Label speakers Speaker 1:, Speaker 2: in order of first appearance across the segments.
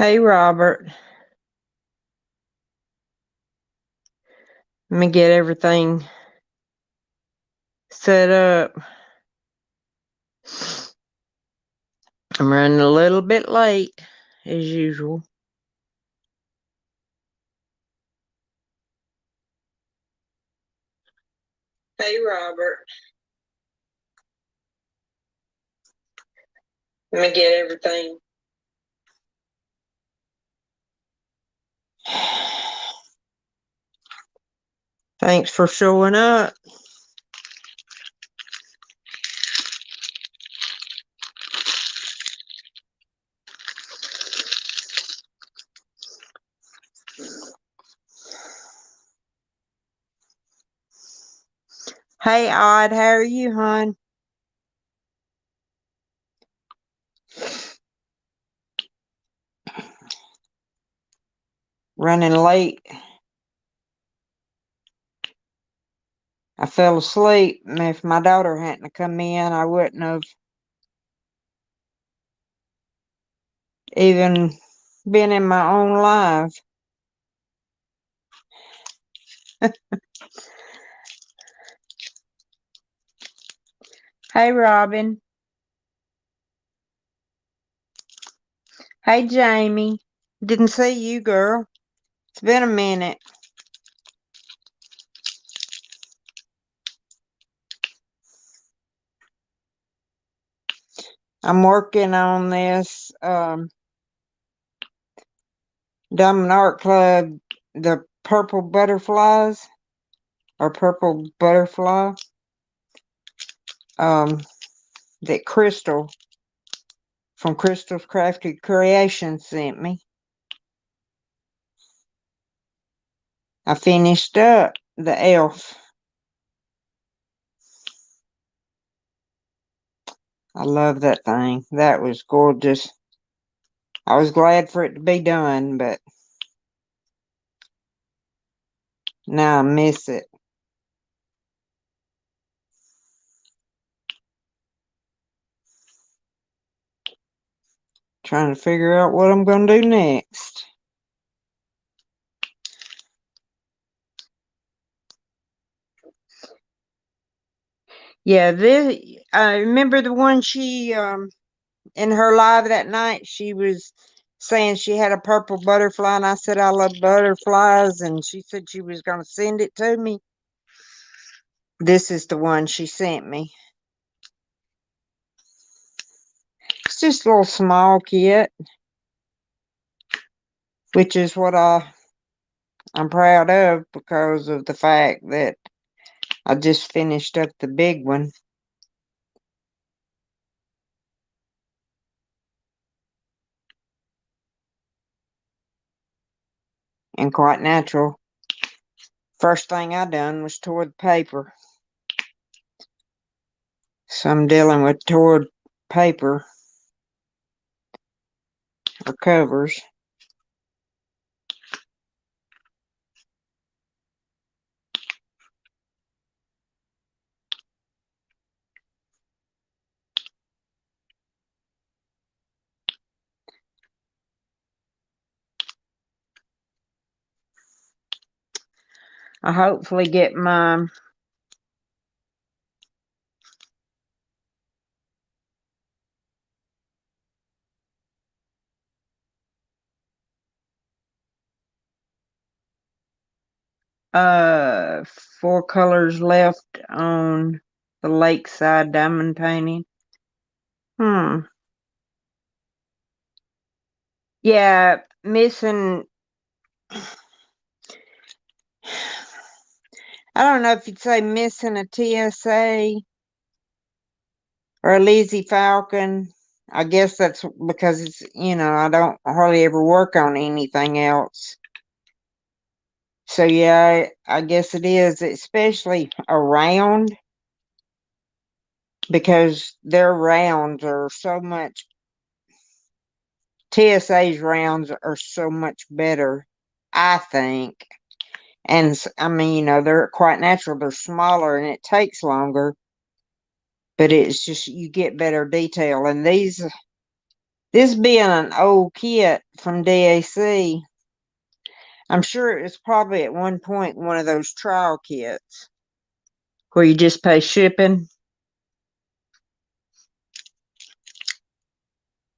Speaker 1: Hey, Robert. Let me get everything set up. I'm running a little bit late, as usual. Hey, Robert. Let me get everything. Thanks for showing up. Hey, Odd, how are you, hon? Running late. I fell asleep, and if my daughter hadn't come in, I wouldn't have even been in my own life. Hey, Robin. Hey, Jamie. Didn't see you, girl. It's been a minute. I'm working on this Diamond Art Club, the purple butterflies or purple butterfly that Crystal from Crystal's Crafted Creations sent me. I finished up the elf. I love that thing. That was gorgeous. I was glad for it to be done, but now I miss it. Trying to figure out what I'm going to do next. Yeah, I remember the one she in her live that night, she was saying she had a purple butterfly, and I said I love butterflies, and she said she was going to send it to me. This is the one she sent me. It's just a little small kit, which is what I'm proud of because of the fact that I just finished up the big one. And quite natural. First thing I done was tore the paper. So I'm dealing with torn paper or covers. I hopefully get my uh 4 colors left on the lakeside diamond painting. Yeah, missing. I don't know if you'd say missing a TSA or a Lazy Falcon. I guess that's because it's, I don't hardly ever work on anything else. So yeah, I guess it is, especially around, because their rounds are so much, TSA's rounds are so much better, I think. And I mean, they're quite natural. They're smaller and it takes longer, but it's just, you get better detail. And these This being an old kit from DAC, I'm sure it was probably at one point one of those trial kits where you just pay shipping.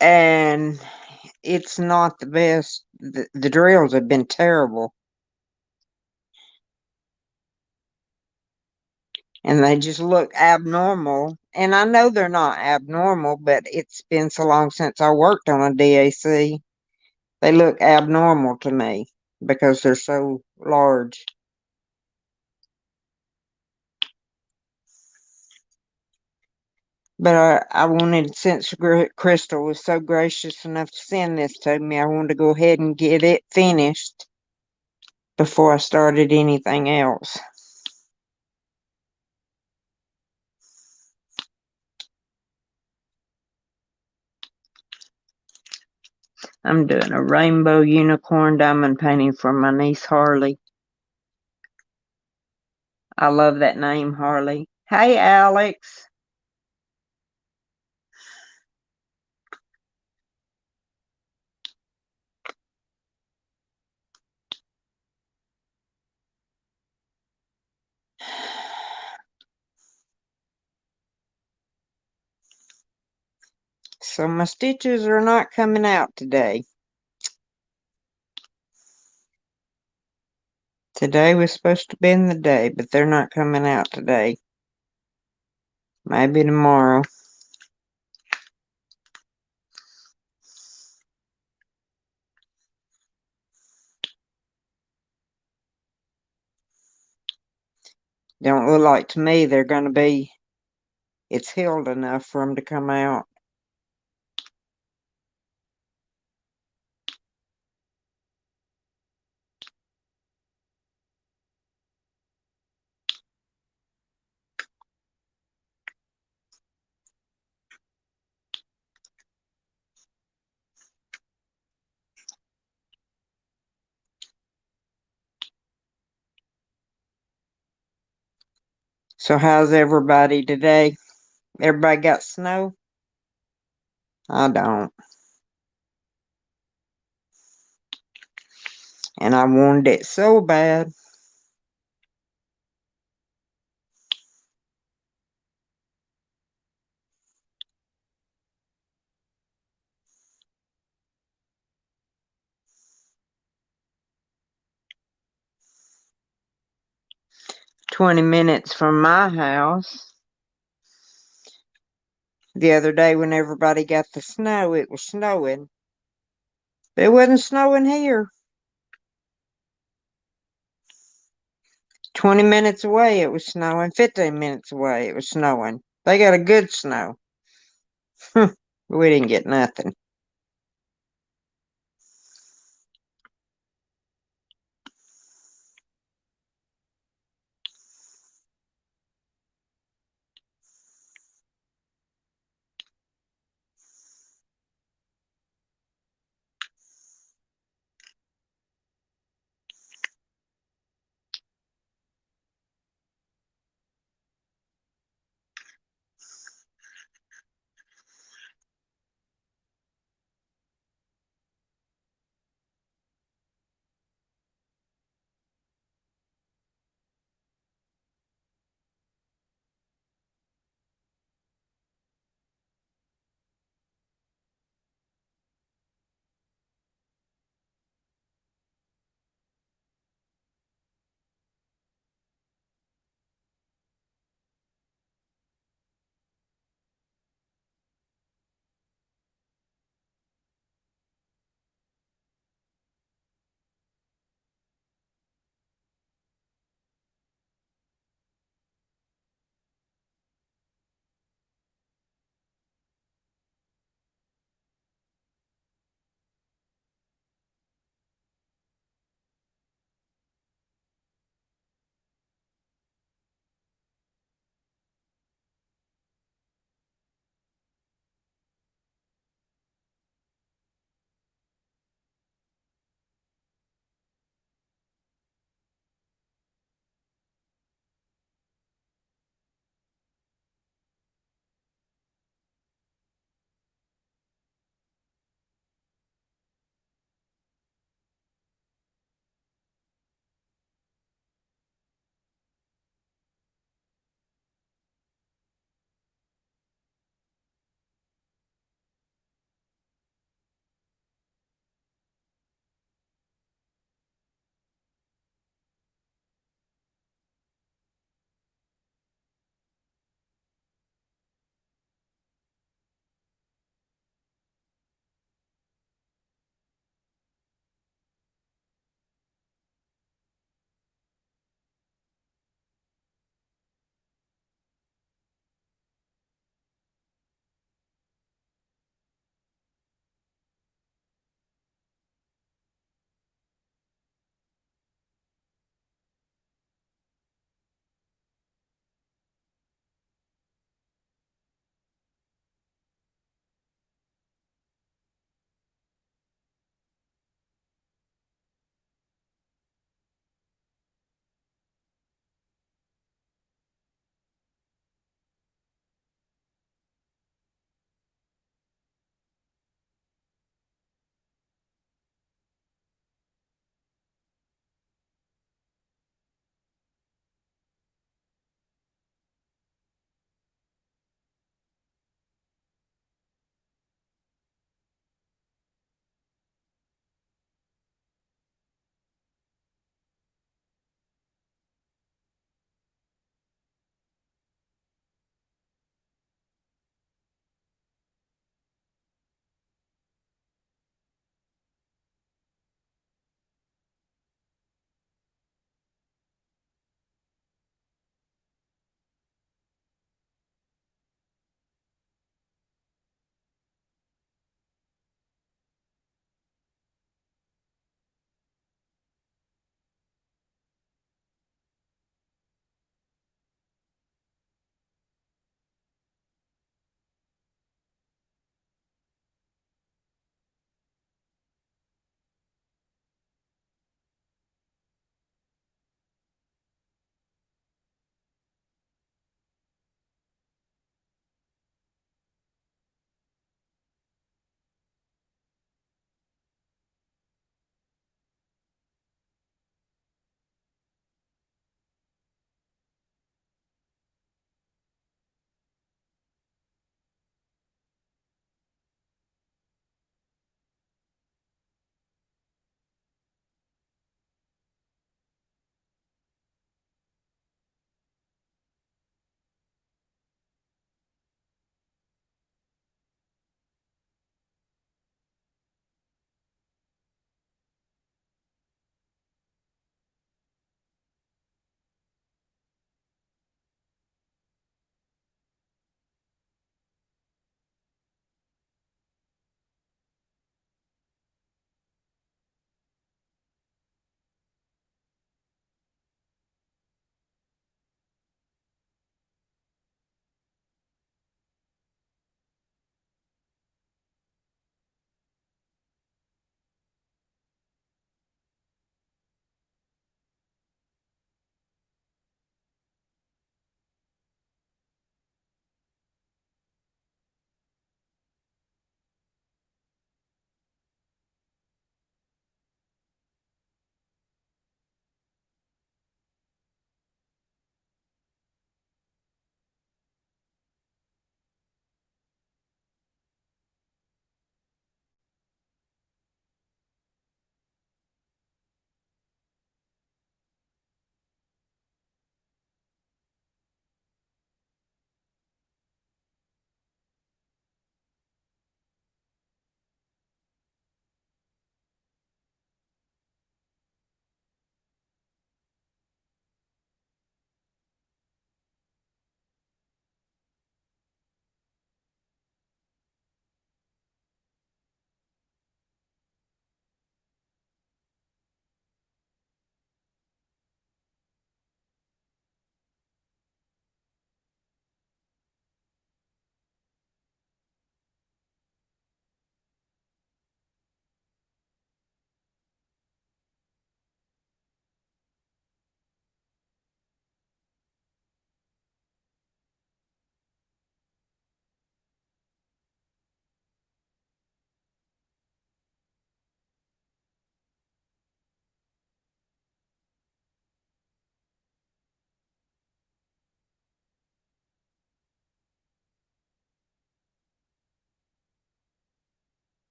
Speaker 1: And it's not the best. The drills have been terrible. And they just look abnormal. And I know they're not abnormal, but it's been so long since I worked on a DAC. They look abnormal to me because they're so large. But I wanted, since Crystal was so gracious enough to send this to me, I wanted to go ahead and get it finished before I started anything else. I'm doing a rainbow unicorn diamond painting for my niece Harley. I love that name, Harley. Hey, Alex. So my stitches are not coming out today. Today was supposed to be the day, but they're not coming out today. Maybe tomorrow. Don't look like to me they're going to be, it's healed enough for them to come out. So how's everybody today? Everybody got snow? I don't. And I wanted it so bad. "20 minutes from my house." The other day when everybody got the snow, it was snowing. But it wasn't snowing here. 20 minutes away it was snowing. 15 minutes away it was snowing. They got a good snow. We didn't get nothing.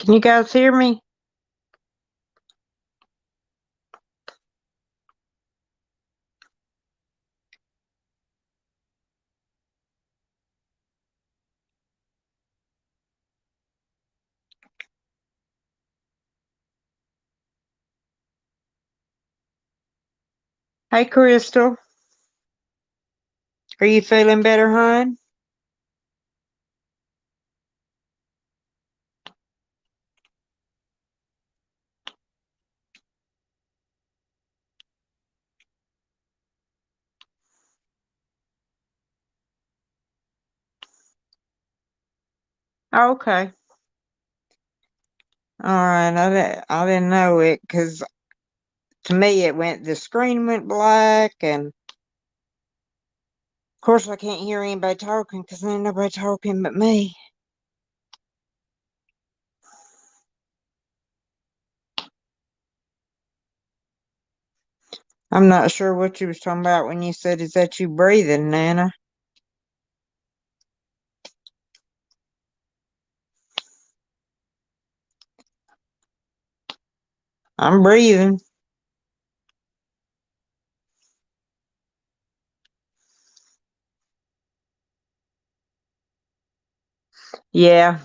Speaker 1: Can you guys hear me? Hey, Crystal. Are you feeling better, hon? Okay. All right. I didn't know it because to me the screen went black, and of course I can't hear anybody talking because ain't nobody talking but me. I'm not sure what you was talking about when you said, "Is that you breathing, Nana?" I'm breathing. Yeah.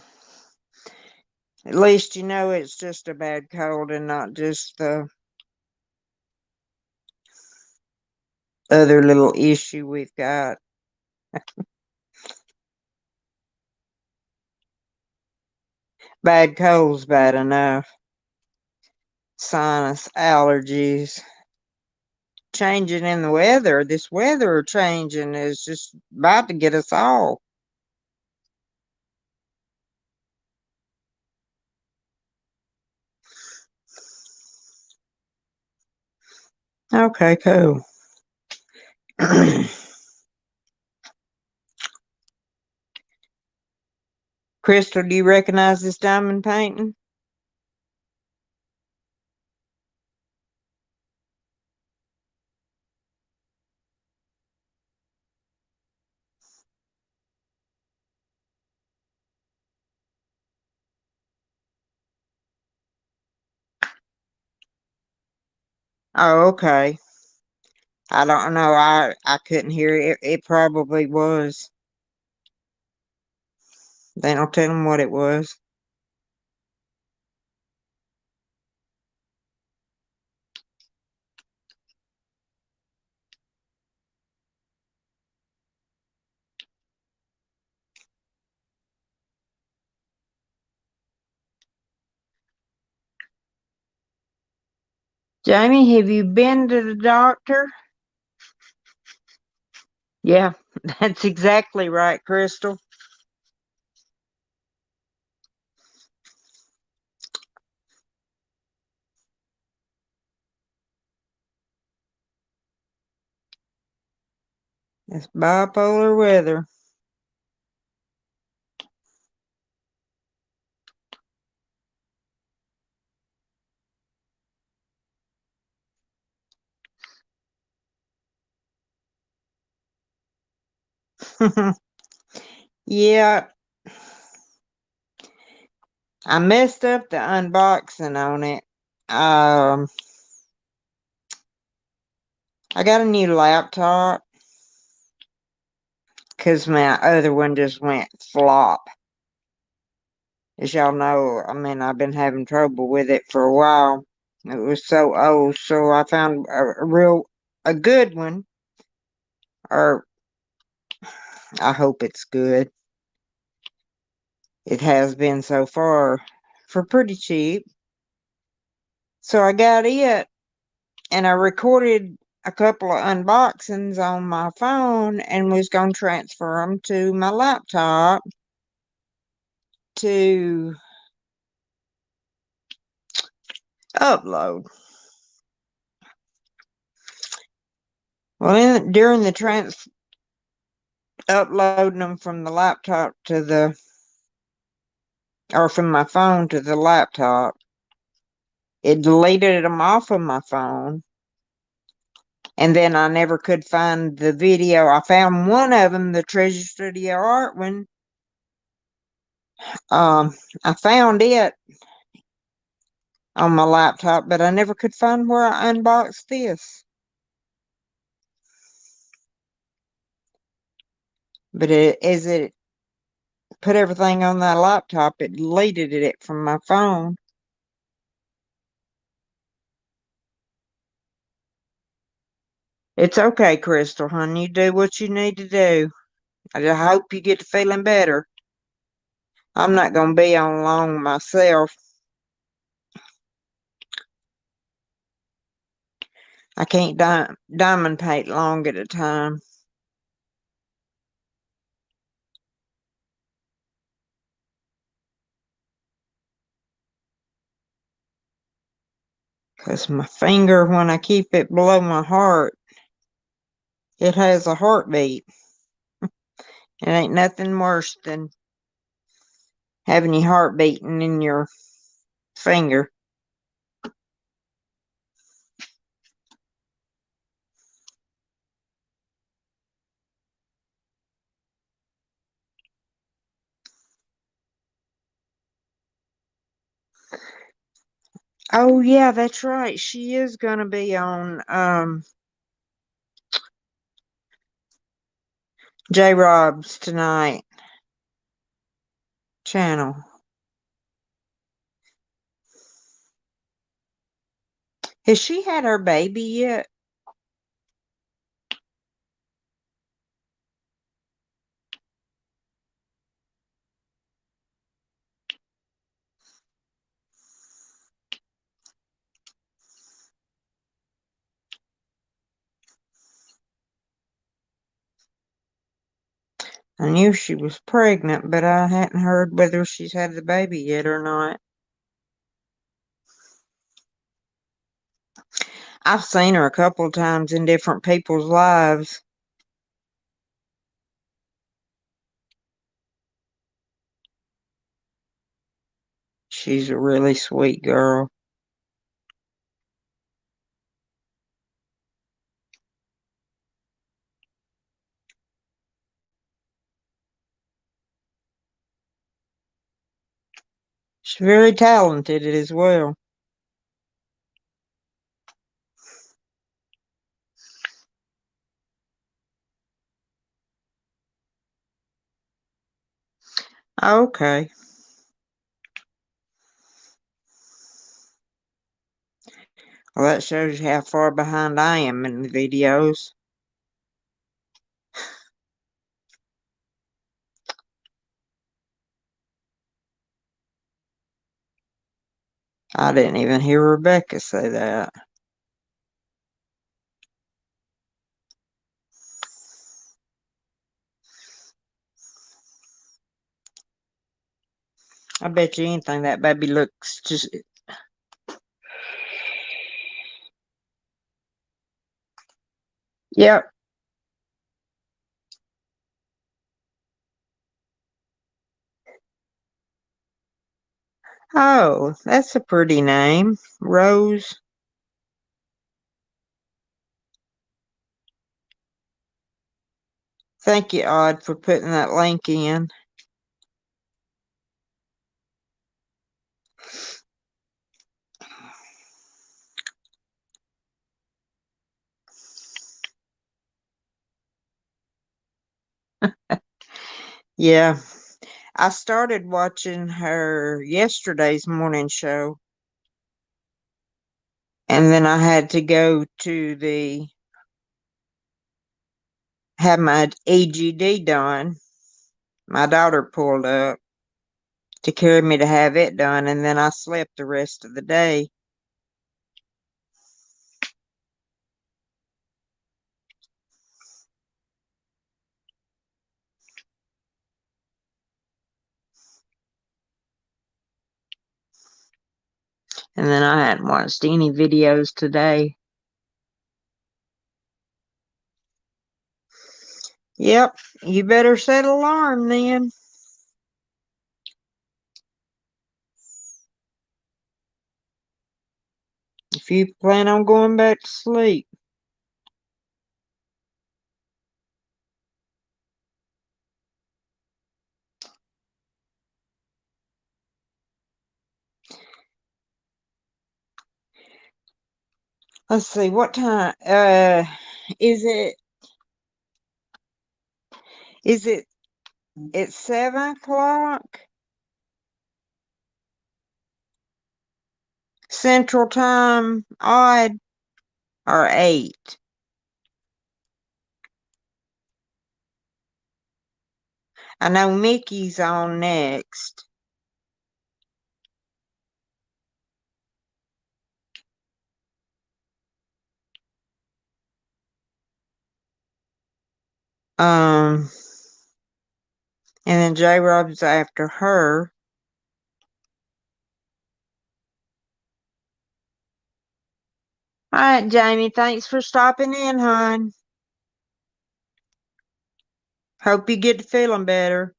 Speaker 1: At least you know it's just a bad cold and not just the other little issue we've got. Bad cold's bad enough. Sinus allergies. Changing in the weather. This weather changing is just about to get us all. Okay, cool. Crystal, do you recognize this diamond painting? Oh, okay. I don't know. I couldn't hear it. It probably was. They don't tell them what it was. Jamie, have you been to the doctor? Yeah, that's exactly right, Crystal. It's bipolar weather. Yeah, I messed up the unboxing on it. Um, I got a new laptop because my other one just went flop. As y'all know, I mean, I've been having trouble with it for a while. It was so old, so I found a good one, or I hope it's good. It has been so far for pretty cheap. So I got it, and I recorded a couple of unboxings on my phone and was going to transfer them to my laptop to upload. Well, during the uploading them from the laptop to or from my phone to the laptop, it deleted them off of my phone. And then I never could find the video. I found one of them, the Treasure Studio Art one, I found it on my laptop, but I never could find where I unboxed this. But as it put everything on that laptop, it deleted it from my phone. It's okay, Crystal, honey. You do what you need to do. I just hope you get to feeling better. I'm not going to be on long myself. I can't diamond paint long at a time. Because my finger, when I keep it below my heart, it has a heartbeat. It ain't nothing worse than having your heart beating in your finger. Oh yeah, that's right. She is gonna be on J Rob's tonight channel. Has she had her baby yet? I knew she was pregnant, but I hadn't heard whether she's had the baby yet or not. I've seen her a couple of times in different people's lives. She's a really sweet girl. She's very talented as well. Okay. Well, that shows you how far behind I am in the videos. I didn't even hear Rebecca say that. I bet you anything that baby looks just. Yep. Oh, that's a pretty name. Rose. Thank you, Odd, for putting that link in. Yeah. I started watching her yesterday's morning show, and then I had to go to have my EGD done. My daughter pulled up to carry me to have it done, and then I slept the rest of the day. And then I hadn't watched any videos today. Yep, you better set an alarm then. If you plan on going back to sleep. Let's see, what time? Is it is it at 7 o'clock Central Time, odd, or 8? I know Mickey's on next. Um, and then J Rob's after her. All right, Jamie, thanks for stopping in, hon. Hope you get to feeling better.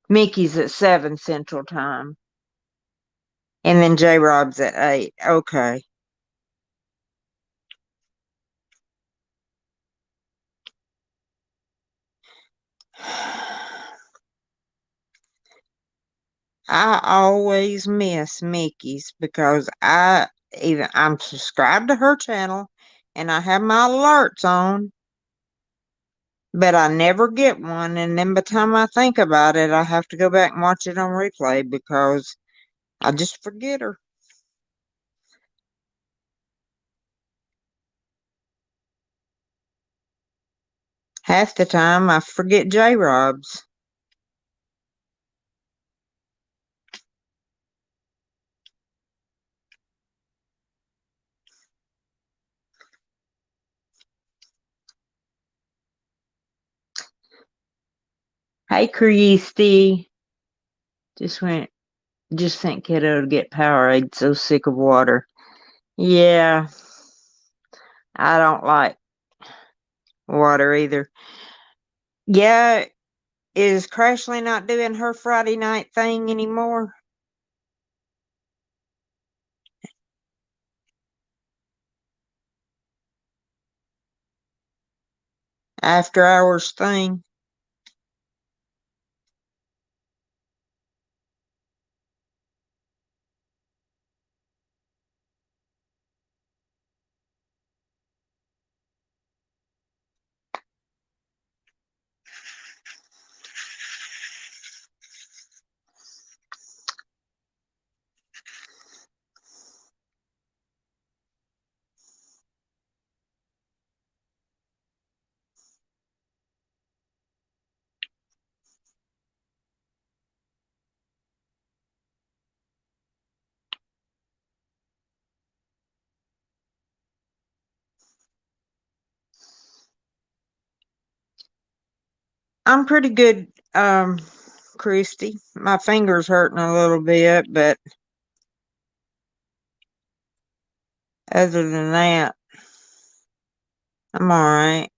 Speaker 1: Mickey's at 7 Central Time. And then J Rob's at 8. Okay. I always miss Mickey's because I'm subscribed to her channel and I have my alerts on, but I never get one. And then by the time I think about it, I have to go back and watch it on replay because I just forget her. Half the time I forget J Rob's. Hey, Christy. Just sent kiddo to get Powerade. So sick of water. Yeah, I don't like water either. Yeah, is Crashly not doing her Friday night thing anymore? After hours thing? I'm pretty good, Christy. My finger's hurting a little bit, but other than that, I'm all right.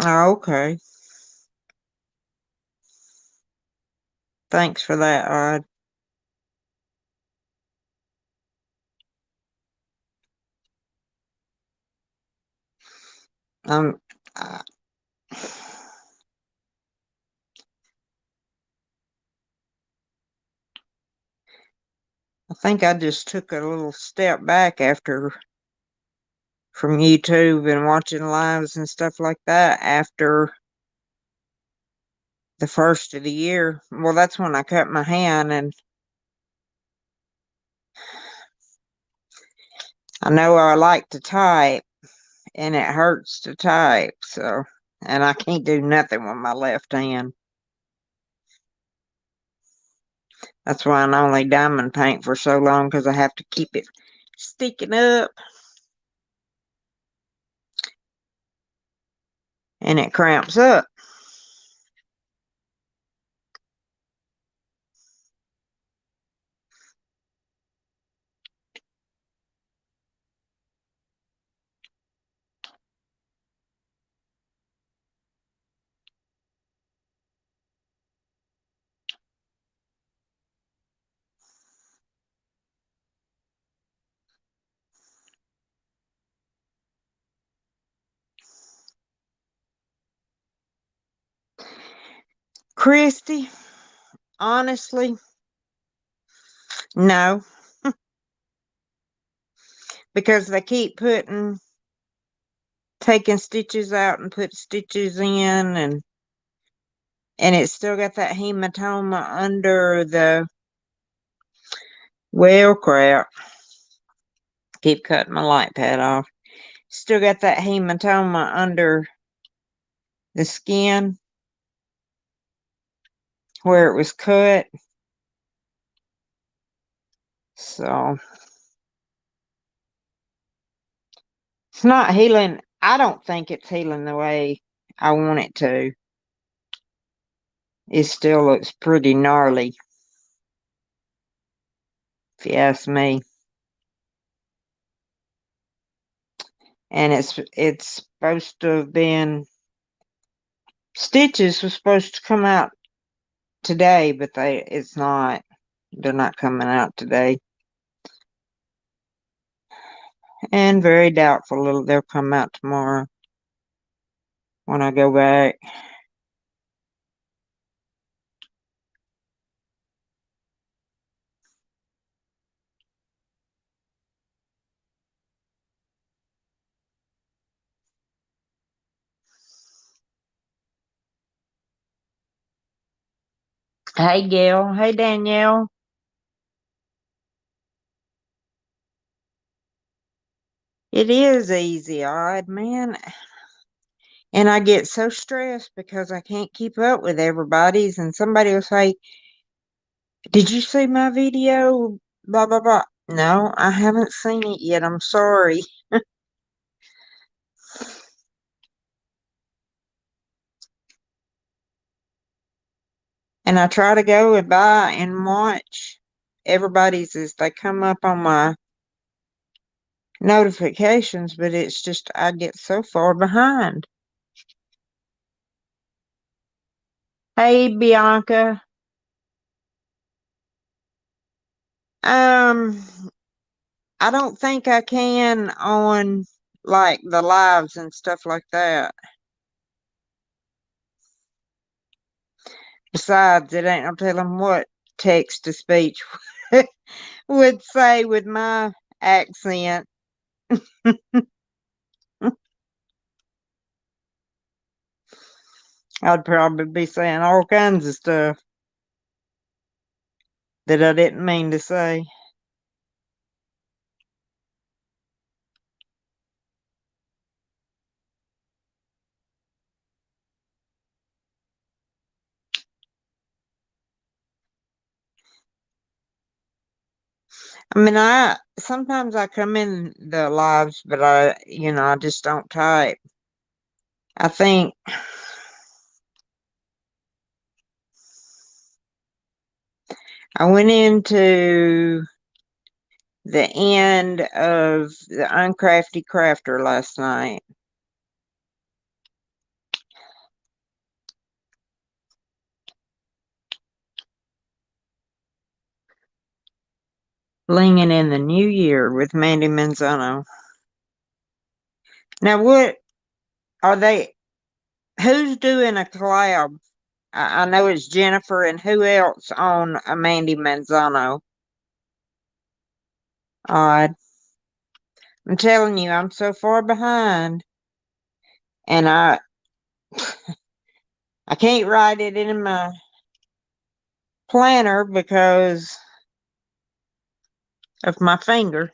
Speaker 1: Oh, okay. Thanks for that, Odd. Um, I I think I just took a little step back after from YouTube and watching lives and stuff like that after the first of the year. Well, that's when I cut my hand, and I know I like to type, and it hurts to type, so, and I can't do nothing with my left hand. That's why I only diamond paint for so long, because I have to keep it sticking up, and it cramps up. Christy, honestly, no, because they keep taking stitches out and put stitches in, and it's still got that hematoma under the, well, crap. Keep cutting my light pad off. Still got that hematoma under the skin where it was cut. So it's not healing. I don't think it's healing the way I want it to. It still looks pretty gnarly, if you ask me. And it's supposed to have been, stitches was supposed to come out today, but it's not. They're not coming out today. And very doubtful they'll come out tomorrow when I go back. Hey, Gail. Hey, Danielle. It is easy, odd, man. And I get so stressed because I can't keep up with everybody's. And somebody will say, "Did you see my video? Blah, blah, blah." No, I haven't seen it yet. I'm sorry. And I try to go by and watch everybody's as they come up on my notifications, but it's just I get so far behind. Hey, Bianca. Um, I don't think I can on like the lives and stuff like that. Besides, it ain't no telling what text to speech would say with my accent. I'd probably be saying all kinds of stuff that I didn't mean to say. I mean, I sometimes I come in the lives, but I just don't type. I think I went into the end of the Uncrafty Crafter last night. Blinging in the New Year with Mandy Manzano. Now, what are they? Who's doing a collab? I know it's Jennifer, and who else on a Mandy Manzano? Odd. I'm telling you, I'm so far behind, and I can't write it in my planner because of my finger.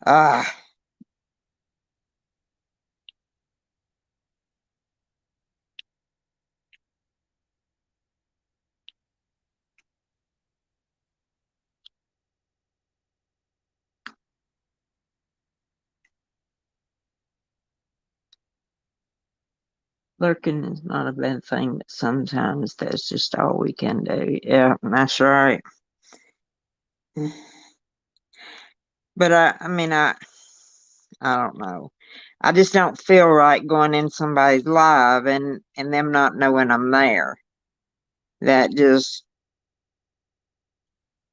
Speaker 1: Ah. Lurking is not a bad thing, but sometimes that's just all we can do. Yeah, that's right. But I mean, I don't know. I just don't feel right going in somebody's live and them not knowing I'm there. That just,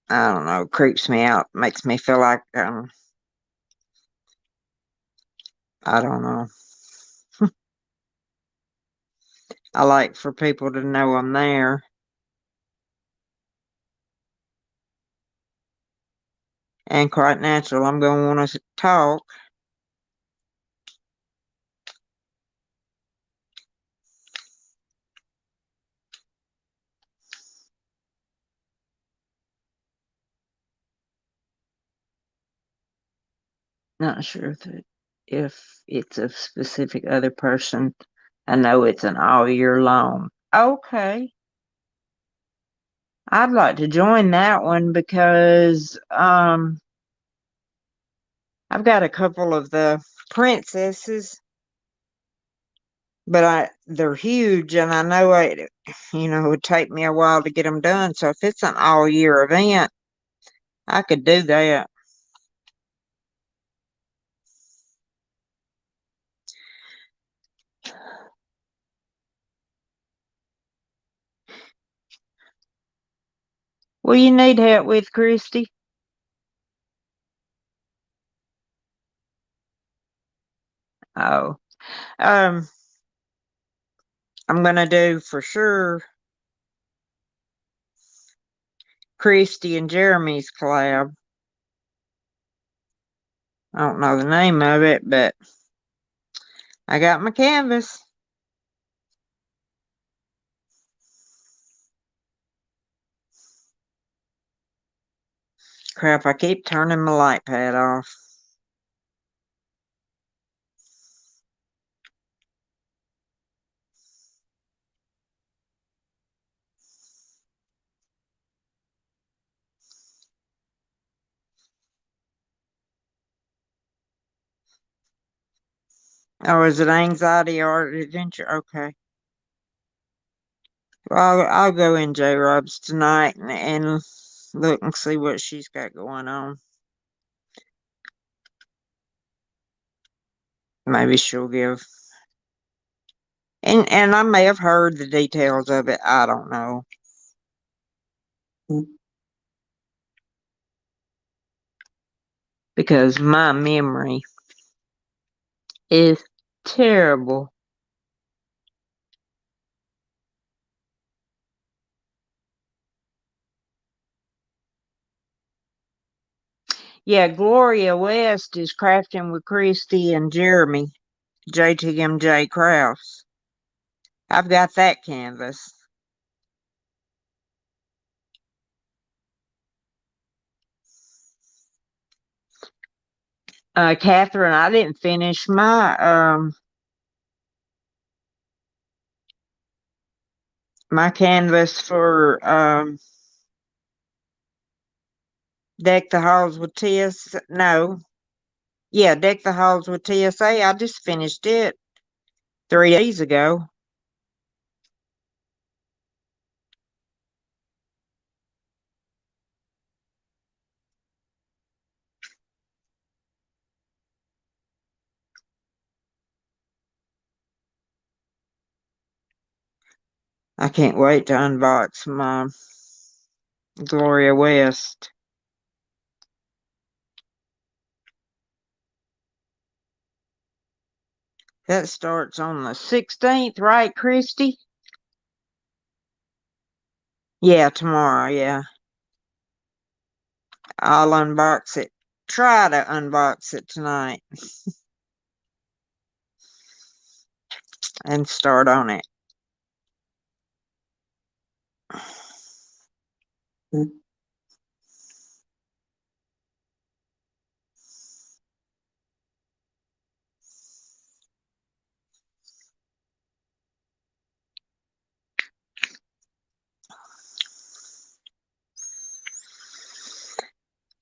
Speaker 1: I don't know, creeps me out. Makes me feel like I don't know. I like for people to know I'm there. And quite natural, I'm gonna want to talk. Not sure if it's a specific other person. I know it's an all year long. Okay. I'd like to join that one because I've got a couple of the princesses, but they're huge and I know it would take me a while to get them done. So if it's an all year event, I could do that. What do you need help with, Christy? Oh, um, I'm gonna do for sure Christy and Jeremy's collab. I don't know the name of it, but I got my canvas. Crap, I keep turning my light pad off. Oh, is it anxiety or adventure? Okay. Well, I'll go in J Rob's tonight and look and see what she's got going on. Maybe she'll give. And I may have heard the details of it. I don't know. Because my memory is terrible. Yeah, Gloria West is crafting with Christy and Jeremy, JTMJ Crafts. I've got that canvas. Catherine, I didn't finish my canvas for Deck the Halls with TS. No, yeah, Deck the Halls with TSA. I just finished it 3 days ago. I can't wait to unbox my Gloria West. That starts on the 16th, right, Christy? Yeah, tomorrow, yeah. I'll unbox it. Try to unbox it tonight and start on it.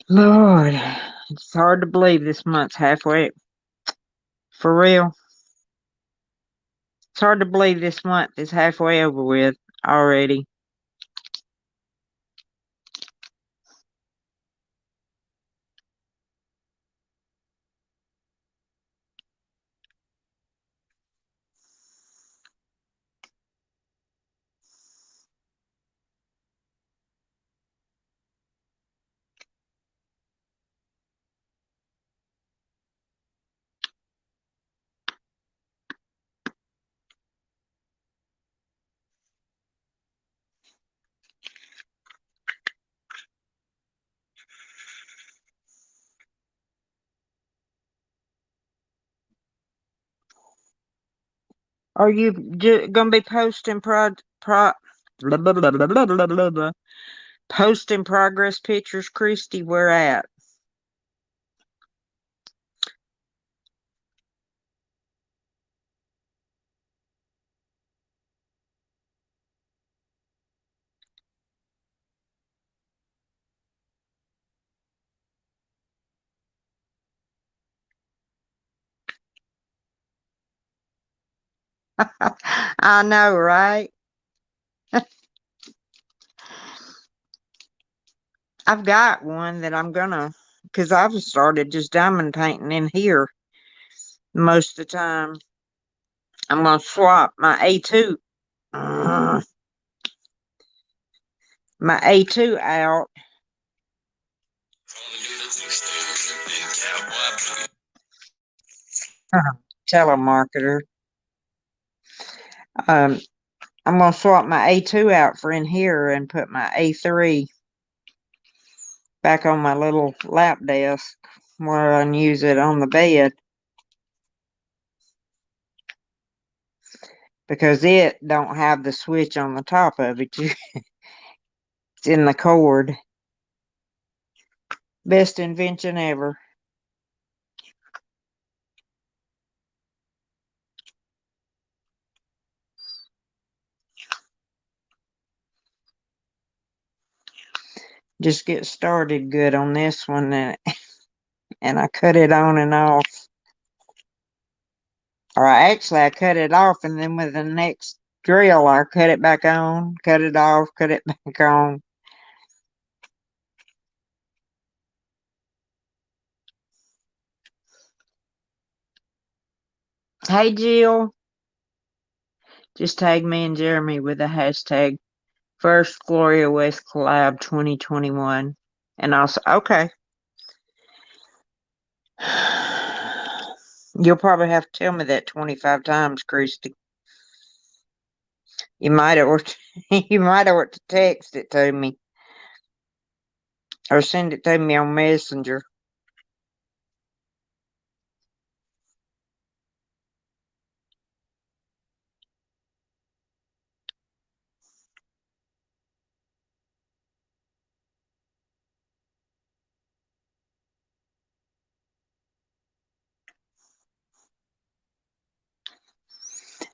Speaker 1: Lord, it's hard to believe this month's halfway. For real. It's hard to believe this month is halfway over with already. Are you gonna be posting blah, blah, blah, blah, blah, blah, blah, blah. Posting progress pictures, Christy? Where at? I know, right? I've got one that I'm gonna, because I've started just diamond painting in here most of the time. I'm gonna swap my A2, my A2 out. Telemarketer. Um, I'm gonna swap my A2 out for in here and put my A3 back on my little lap desk where I can use it on the bed because it don't have the switch on the top of it. It's in the cord. Best invention ever. Just get started good on this one and I cut it on and off. Or I cut it off and then with the next drill I cut it back on, cut it off, cut it back on. Hey Jill, just tag me and Jeremy with the hashtag First Gloria West Collab 2021. And I'll say, okay. You'll probably have to tell me that 25 times, Christy. You might have you might have to text it to me or send it to me on Messenger.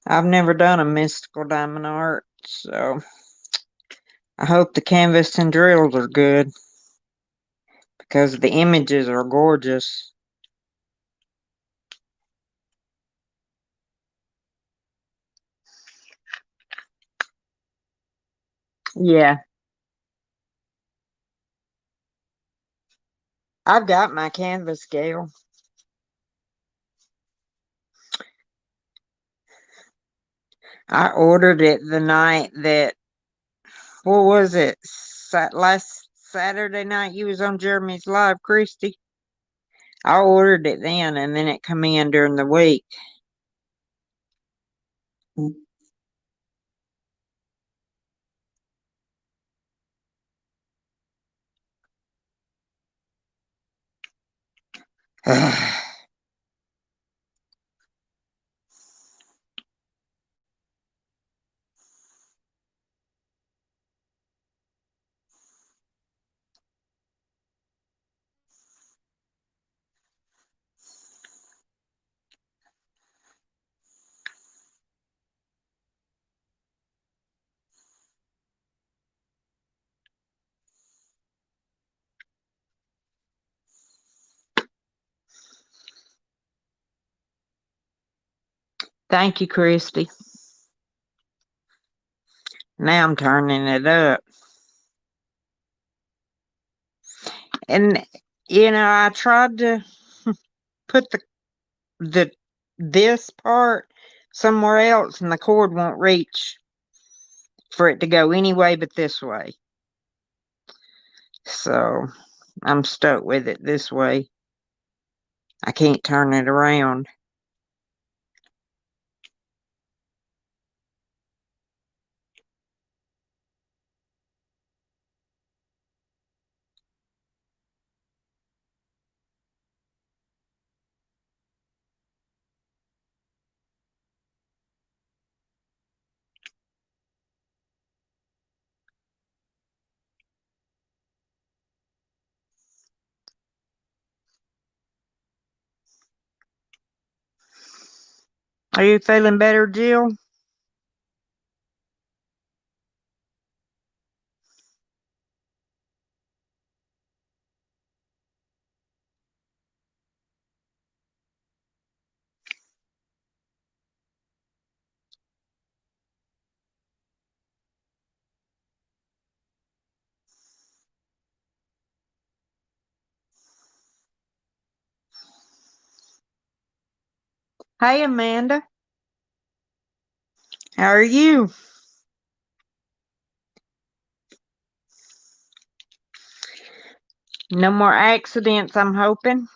Speaker 1: I've never done a mystical diamond art, so I hope the canvas and drills are good because the images are gorgeous. Yeah, I've got my canvas scale. I ordered it the night that, what was it? Last Saturday night you was on Jeremy's Live, Christy. I ordered it then and then it come in during the week. Thank you, Christy. Now I'm turning it up. And I tried to put the this part somewhere else and the cord won't reach for it to go any way but this way. So I'm stuck with it this way. I can't turn it around. Are you feeling better, Jill? Hey, Amanda. How are you? No more accidents, I'm hoping.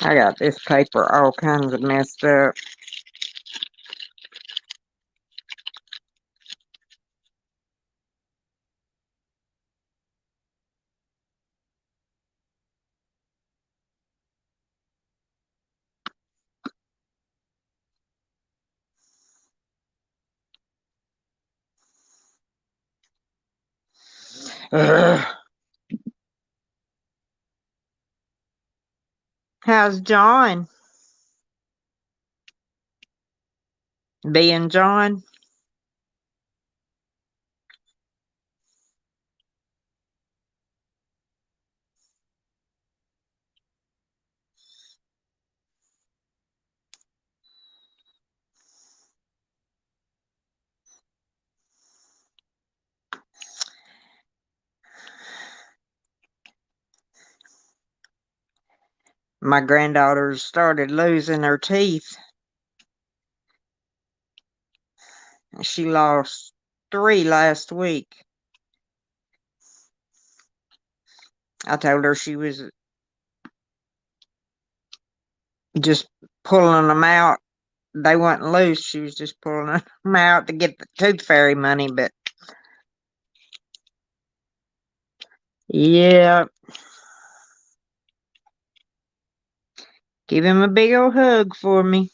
Speaker 1: I got this paper all kinds of messed up. Ugh. How's John? Being John? My granddaughter started losing her teeth. She lost 3 last week. I told her she was just pulling them out. They weren't loose. She was just pulling them out to get the tooth fairy money. But yeah, give him a big old hug for me.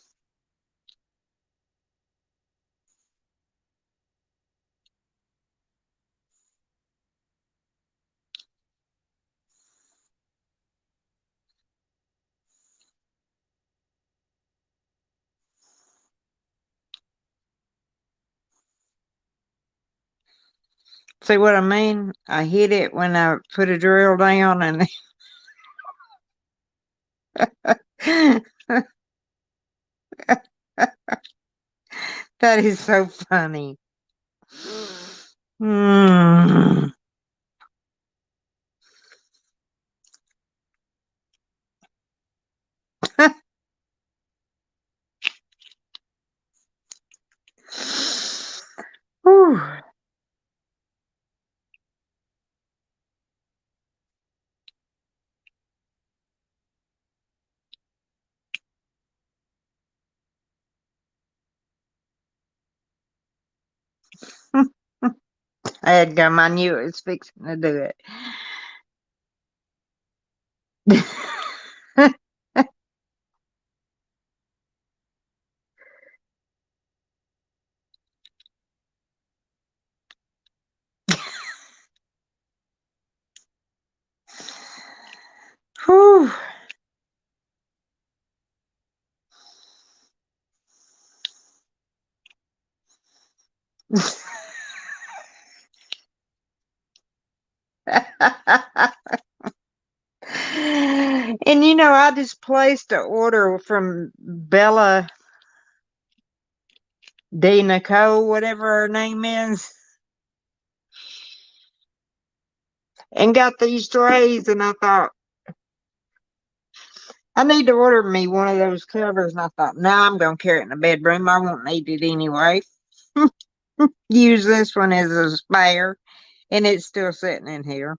Speaker 1: See what I mean? I hit it when I put a drill down, and that is so funny. Mm. Whew. I had gum. I knew it was fixing to do it. Whew. And I just placed an order from Bella D. Nicole, whatever her name is, and got these trays. And I thought, I need to order me one of those covers. And I thought, nah, I'm going to carry it in the bedroom. I won't need it anyway. Use this one as a spare, and it's still sitting in here.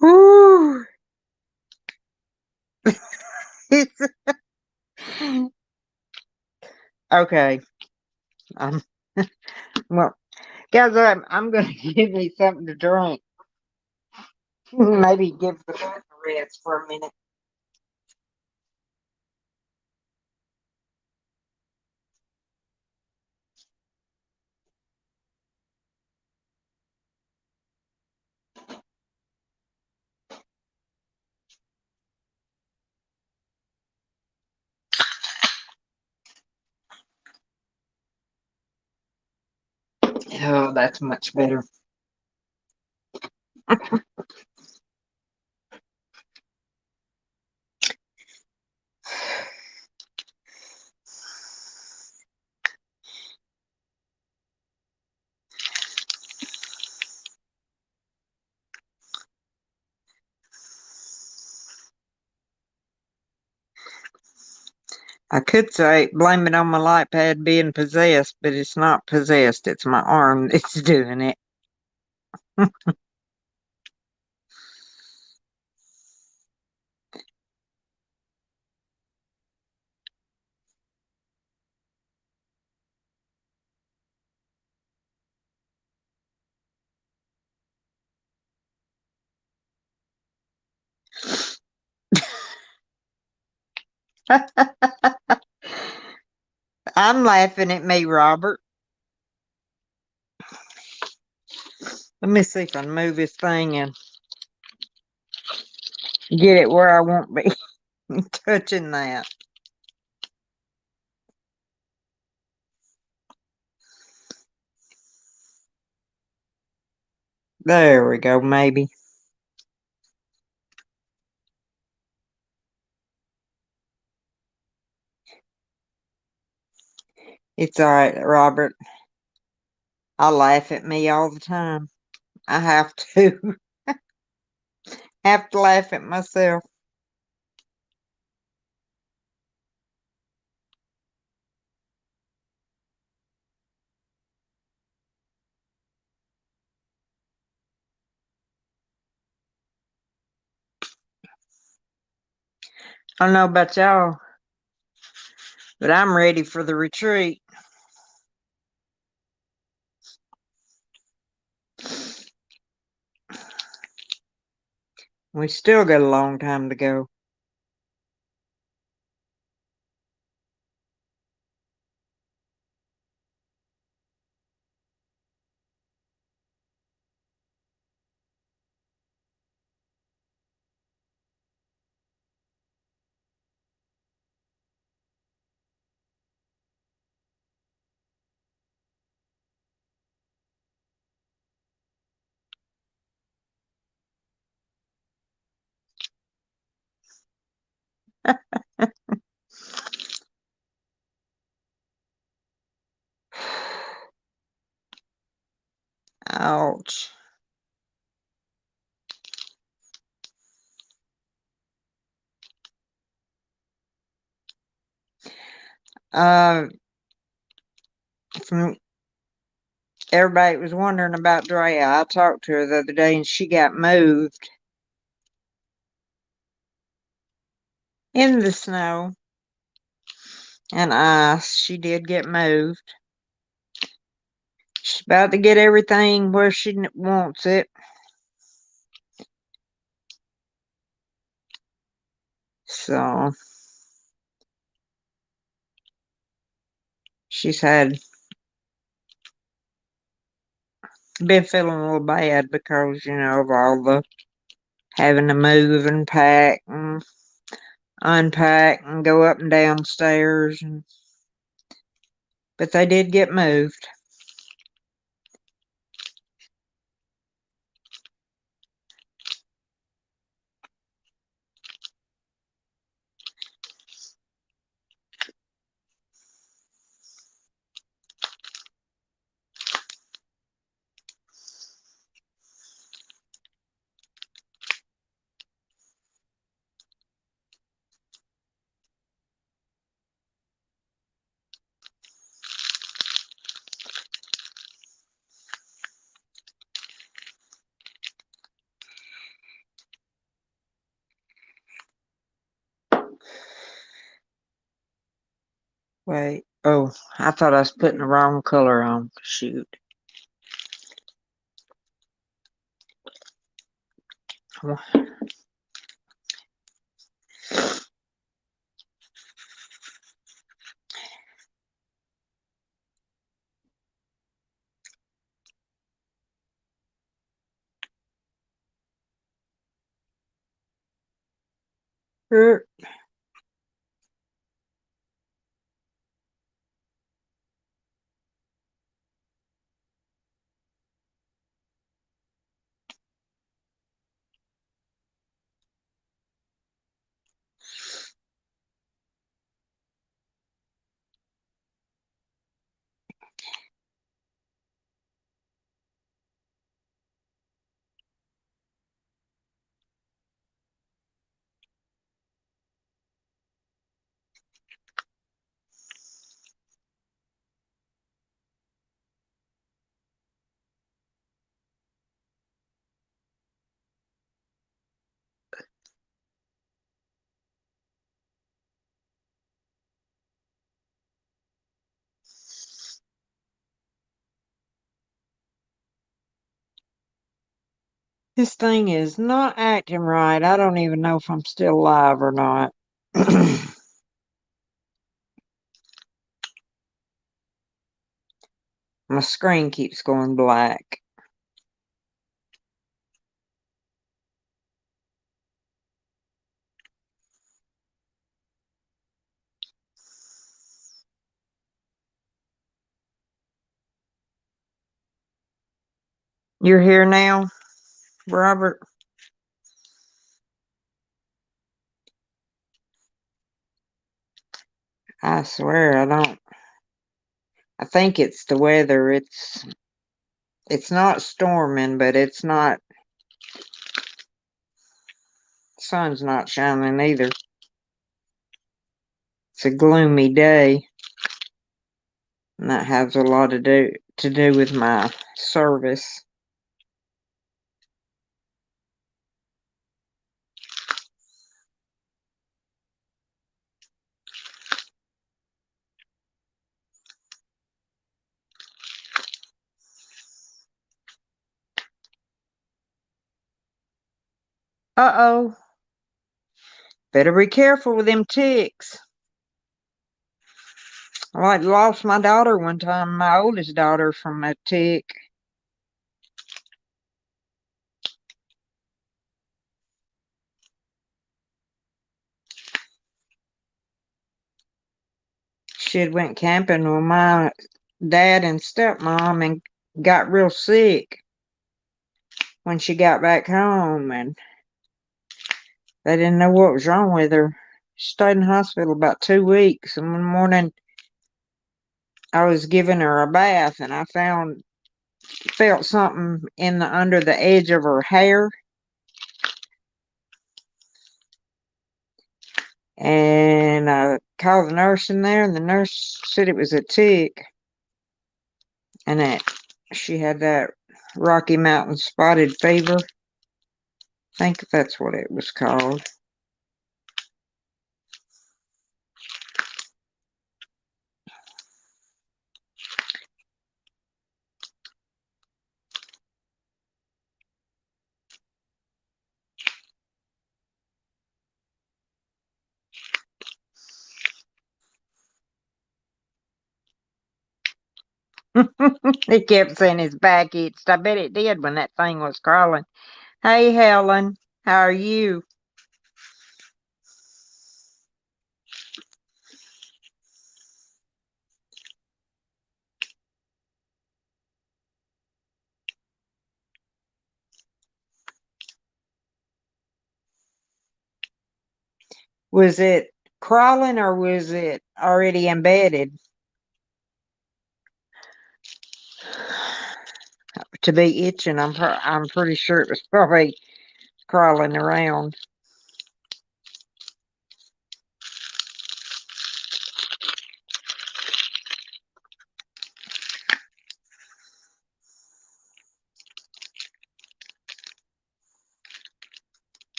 Speaker 1: Woo. Okay. Um, well, guys, I'm going to give me something to drink. Maybe give the button a rest for a minute. Oh, that's much better. I could say blame it on my light pad being possessed, but it's not possessed. It's my arm that's doing it. I'm laughing at me, Robert. Let me see if I can move this thing and get it where I won't be touching that. There we go, maybe. It's all right, Robert. I laugh at me all the time. I have to. Have to laugh at myself. I don't know about y'all, but I'm ready for the retreat. We still got a long time to go. Ouch. Uh, from everybody was wondering about Drea. I talked to her the other day and she got moved in the snow and ice. She did get moved. She's about to get everything where she wants it. So she's been feeling a little bad because, of all the having to move and pack and unpack and go up and down stairs. But they did get moved. Wait. Oh, I thought I was putting the wrong color on. Shoot. This thing is not acting right. I don't even know if I'm still alive or not. My screen keeps going black. You're here now, Robert? I swear I don't. I think it's the weather. It's not storming, but it's not, sun's not shining either. It's a gloomy day, and that has a lot to do with my service. Uh-oh. Better be careful with them ticks. I like lost my daughter one time, my oldest daughter, from a tick. She had went camping with my dad and stepmom and got real sick when she got back home, and they didn't know what was wrong with her. She stayed in the hospital about 2 weeks, and one morning I was giving her a bath, and I felt something under the edge of her hair, and I called the nurse in there, and the nurse said it was a tick, and that she had that Rocky Mountain spotted fever. I think that's what it was called. He kept saying his back itched. I bet it did when that thing was crawling. Hey, Helen, how are you? Was it crawling or was it already embedded? To be itching, I'm pretty sure it was probably crawling around.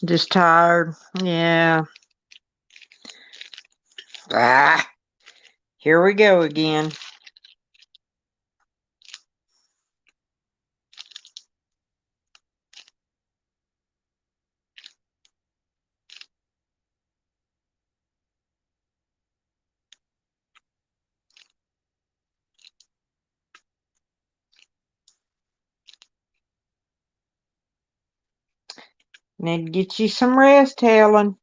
Speaker 1: Just tired. Yeah. Ah, here we go again. Need to get you some rest, Helen.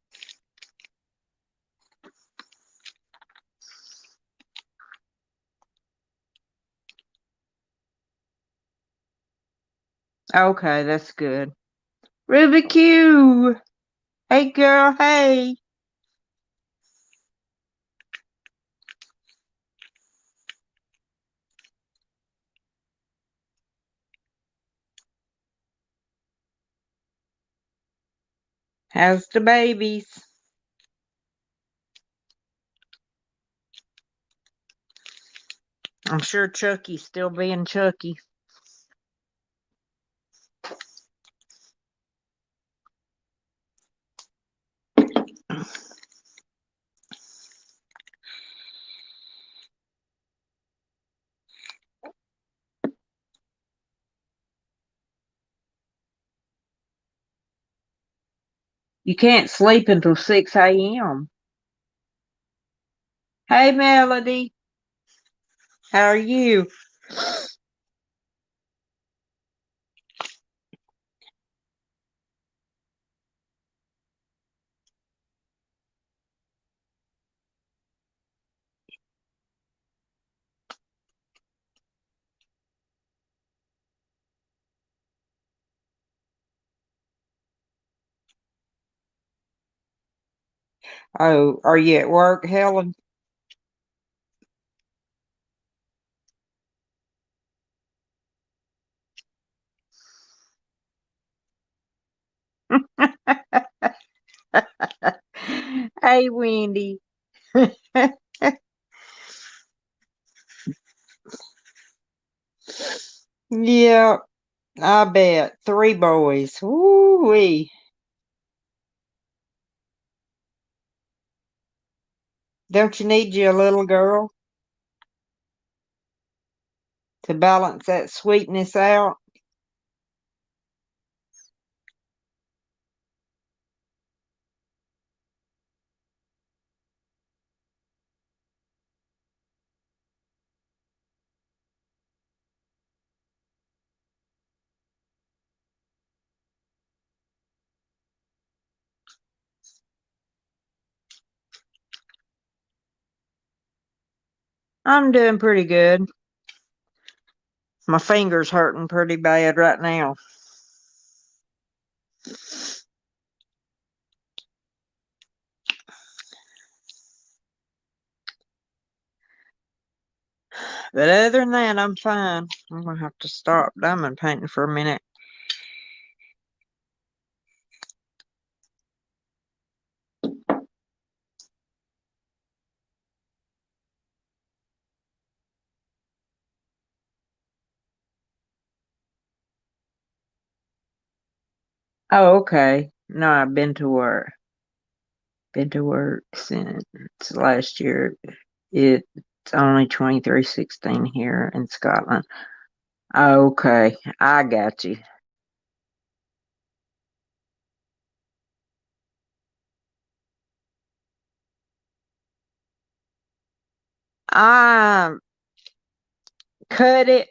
Speaker 1: Okay, that's good. Ruby Q. Hey, girl, hey. How's the babies? I'm sure Chucky's still being Chucky. You can't sleep until 6 a.m. Hey, Melody. How are you? Oh, are you at work, Helen? Hey, Wendy. Yeah, I bet. 3 boys. Woo-wee. Don't you need you a little girl to balance that sweetness out? I'm doing pretty good. My finger's hurting pretty bad right now. But other than that, I'm fine. I'm gonna have to stop diamond painting for a minute. Oh, okay. No, I've been to work. Been to work since last year. It's only 23:16 here in Scotland. Okay, I got you. I cut it.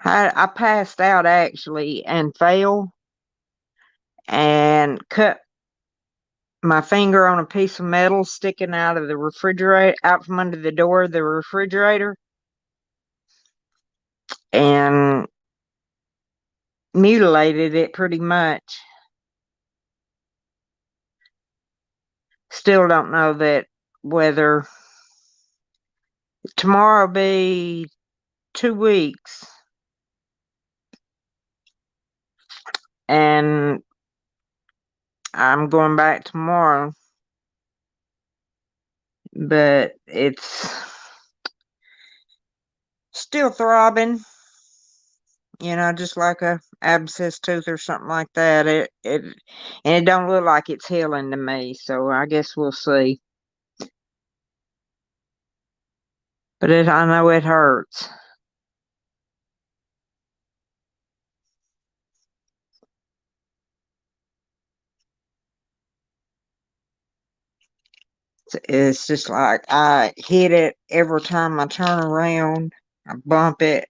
Speaker 1: I passed out actually and fell and cut my finger on a piece of metal sticking out of the refrigerator, out from under the door of the refrigerator, and mutilated it pretty much. Still don't know that whether tomorrow will be 2 weeks, and I'm going back tomorrow, but it's still throbbing, just like a abscess tooth or something like that. And it don't look like it's healing to me, so I guess we'll see. But I know it hurts. It's just like I hit it every time I turn around. I bump it.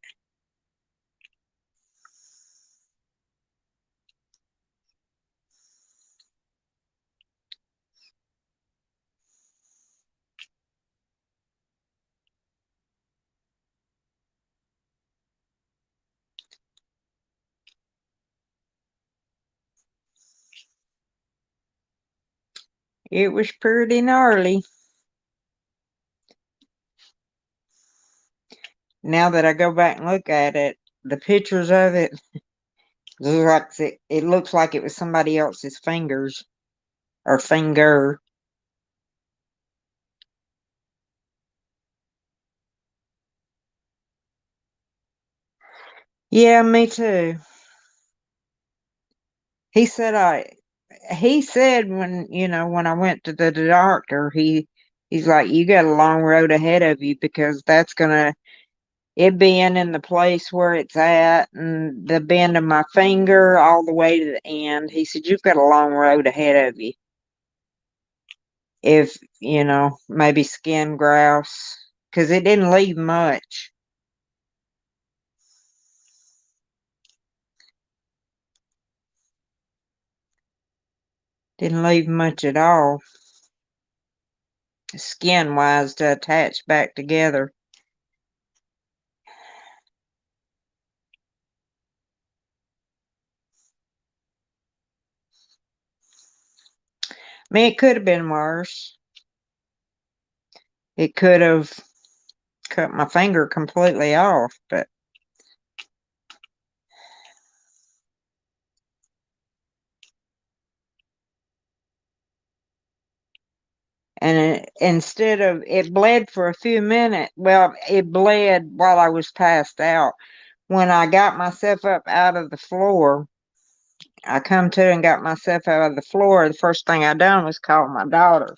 Speaker 1: It was pretty gnarly. Now that I go back and look at it, the pictures of it, it looks like it was somebody else's fingers or finger. Yeah, me too. He said he said when I went to the doctor, he's like, you got a long road ahead of you because that's gonna it being in the place where it's at and the bend of my finger all the way to the end. He said, you've got a long road ahead of you. If, maybe skin grouse, because it didn't leave much. Didn't leave much at all, skin wise, to attach back together. I mean, it could have been worse. It could have cut my finger completely off, but instead of it bled for a few minutes. Well, it bled while I was passed out. When I got myself up out of the floor, I come to and got myself out of the floor. The first thing I done was call my daughter.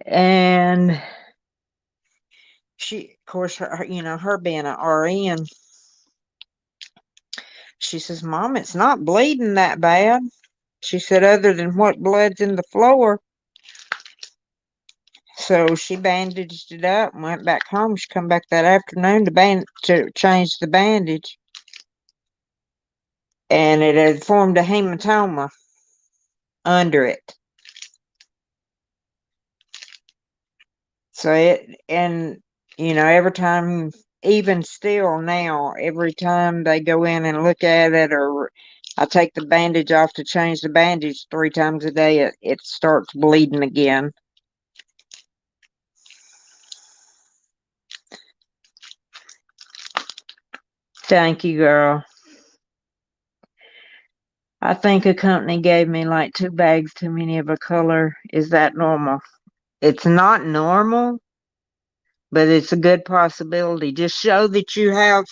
Speaker 1: And she, of course, her being an RN, she says, Mom, it's not bleeding that bad. She said, other than what blood's in the floor. So she bandaged it up and went back home. She come back that afternoon to change the bandage. And it had formed a hematoma under it. So every time, even still now, every time they go in and look at it, or I take the bandage off to change the bandage 3 times a day, it starts bleeding again. Thank you, girl. I think a company gave me like 2 bags too many of a color. Is that normal? It's not normal, but it's a good possibility. Just show that you have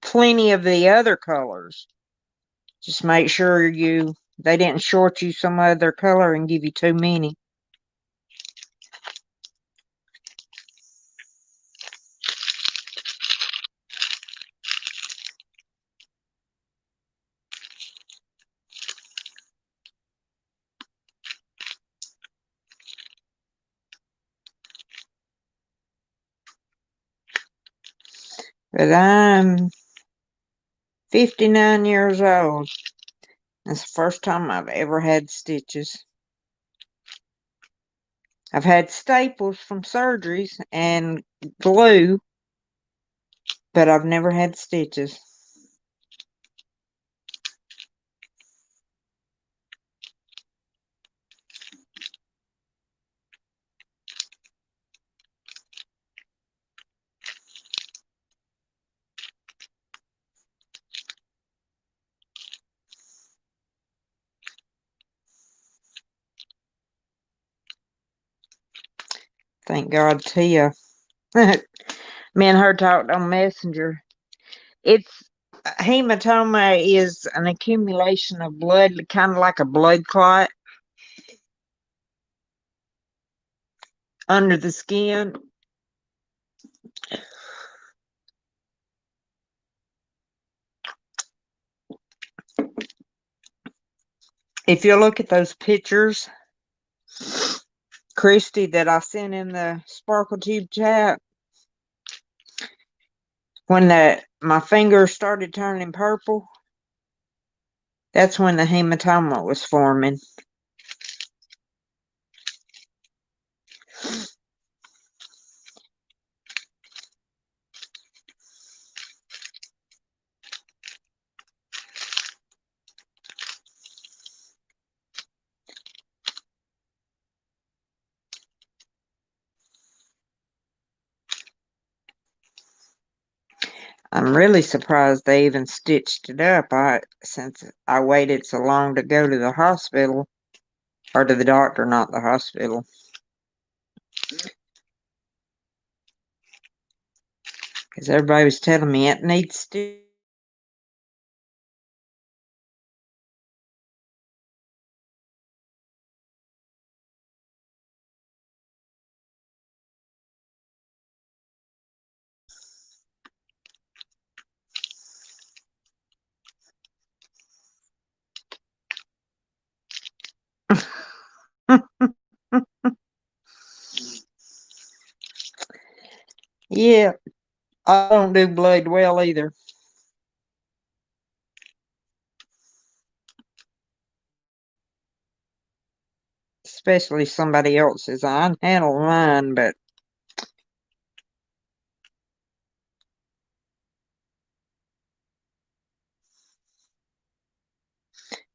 Speaker 1: plenty of the other colors. Just make sure they didn't short you some other color and give you too many. But I'm 59 years old. That's the first time I've ever had stitches. I've had staples from surgeries and glue, but I've never had stitches. Thank God, Tia. Me and her talked on Messenger. It's hematoma is an accumulation of blood, kind of like a blood clot under the skin. If you look at those pictures, Christy, that I sent in the Sparkle Tube chat, when my fingers started turning purple, that's when the hematoma was forming. I'm really surprised they even stitched it up. Since I waited so long to go to the hospital. Or to the doctor, not the hospital. Because everybody was telling me it needs to. Yeah, I don't do blood well either. Especially somebody else's. I can handle mine, but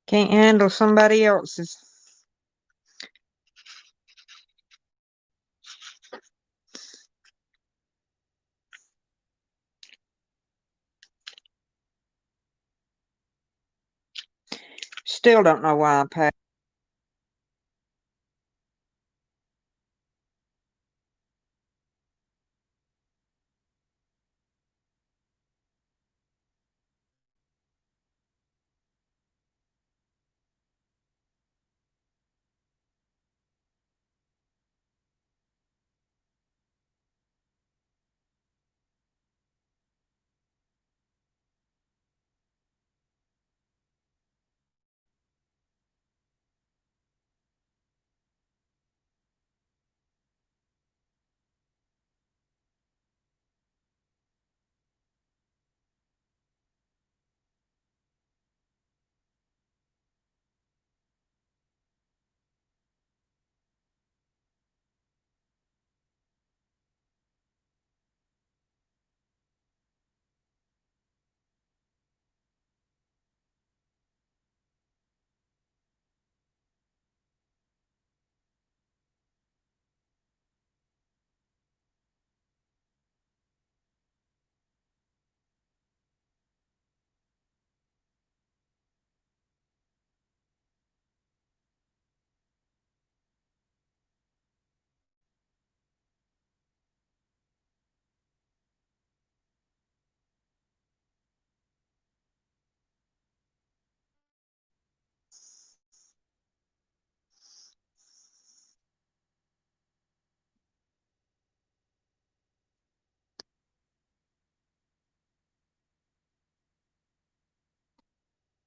Speaker 1: can't handle somebody else's. Still don't know why I passed.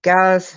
Speaker 1: Guys,